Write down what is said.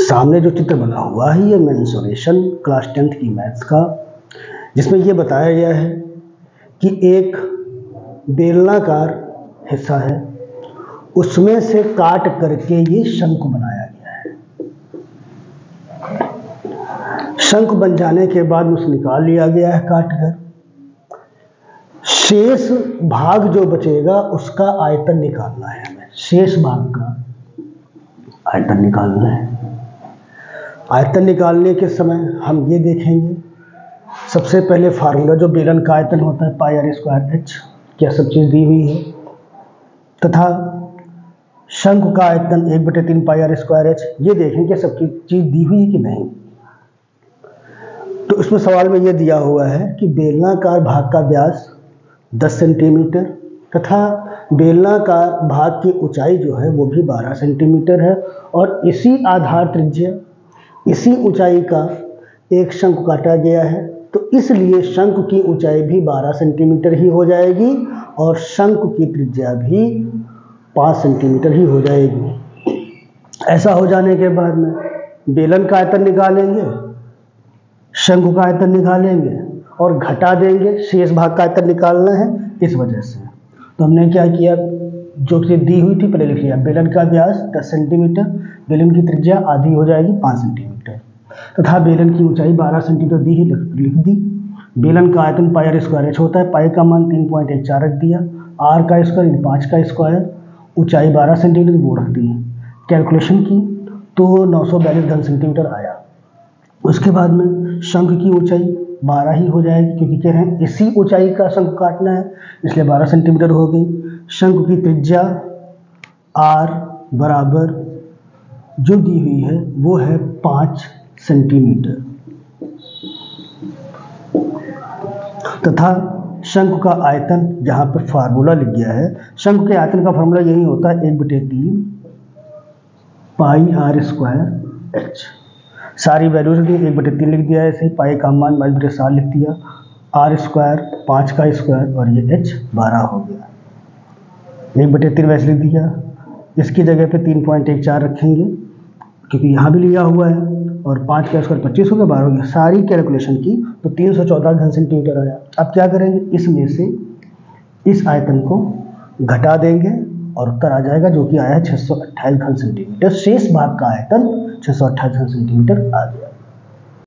सामने जो चित्र बना हुआ है ये मेंसुरेशन क्लास 10th की मैथ्स का, जिसमें ये बताया गया है कि एक बेलनाकार हिस्सा है, उसमें से काट करके ये शंकु बनाया गया है। शंकु बन जाने के बाद उसे निकाल लिया गया है काट कर। शेष भाग जो बचेगा उसका आयतन निकालना है हमें, शेष भाग का आयतन निकालना है। आयतन निकालने के समय हम ये देखेंगे, सबसे पहले फार्मूला जो बेलन का आयतन होता है पाई आर स्क्वायर एच, क्या सब चीज़ दी हुई है, तथा शंकु का आयतन 1/3 पाई आर स्क्वायर एच, ये देखें कि सब चीज़ दी हुई है कि नहीं। तो इसमें सवाल में ये दिया हुआ है कि बेलनाकार भाग का व्यास 10 सेंटीमीटर तथा बेलनाकार भाग की ऊंचाई जो है वो भी 12 सेंटीमीटर है, और इसी आधार त्रिज्या, इसी ऊंचाई का एक शंकु काटा गया है, तो इसलिए शंकु की ऊंचाई भी 12 सेंटीमीटर ही हो जाएगी और शंकु की त्रिज्या भी 5 सेंटीमीटर ही हो जाएगी। ऐसा हो जाने के बाद में बेलन का आयतन निकालेंगे, शंकु का आयतन निकालेंगे और घटा देंगे, शेष भाग का आयतन निकालना है इस वजह से। तो हमने क्या किया, जो चीज़ दी हुई थी पहले लिख लिया, बेलन का व्यास 10 सेंटीमीटर, बेलन की त्रिज्या आधी हो जाएगी 5 सेंटीमीटर, तथा बेलन की ऊंचाई 12 सेंटीमीटर दी ही लिख दी। बेलन का आयतन पाई आर स्क्वायर एच होता है, पाई का मान 3.14 रख दिया, आर का स्क्वायर 5 का स्क्वायर, ऊंचाई 12 सेंटीमीटर वो रख दी। कैलकुलेशन की तो 942 घन सेंटीमीटर आया। उसके बाद में शंकु की ऊंचाई 12 ही हो जाएगी, क्योंकि कह रहे हैं इसी ऊंचाई का शंकु काटना है, इसलिए 12 सेंटीमीटर हो गई। शंकु की त्रिज्या आर बराबर जो दी हुई है वो है 5 सेंटीमीटर, तथा शंकु का आयतन जहाँ पर फार्मूला लिख गया है, शंकु के आयतन का फार्मूला यही होता है 1/3 पाई आर स्क्वायर एच। सारी वैल्यूज दी, 1/3 लिख दिया है ऐसे ही, पाई का मान 22/7 लिख दिया, आर स्क्वायर 5 का स्क्वायर और ये एच 12 हो गया। 1/3 वैसे लिख दिया, इसकी जगह पे 3.14 रखेंगे क्योंकि यहाँ भी लिया हुआ है, और 5 का स्क्वायर 25 हो गया, 12 हो गया। सारी कैलकुलेशन की तो 314 घन सेंटीमीटर आया। अब क्या करेंगे, इसमें से इस आयतन को घटा देंगे और उत्तर आ जाएगा जो कि आया है 628 घन सेंटीमीटर। शेष भाग का आयतन 628 घन सेंटीमीटर आ गया।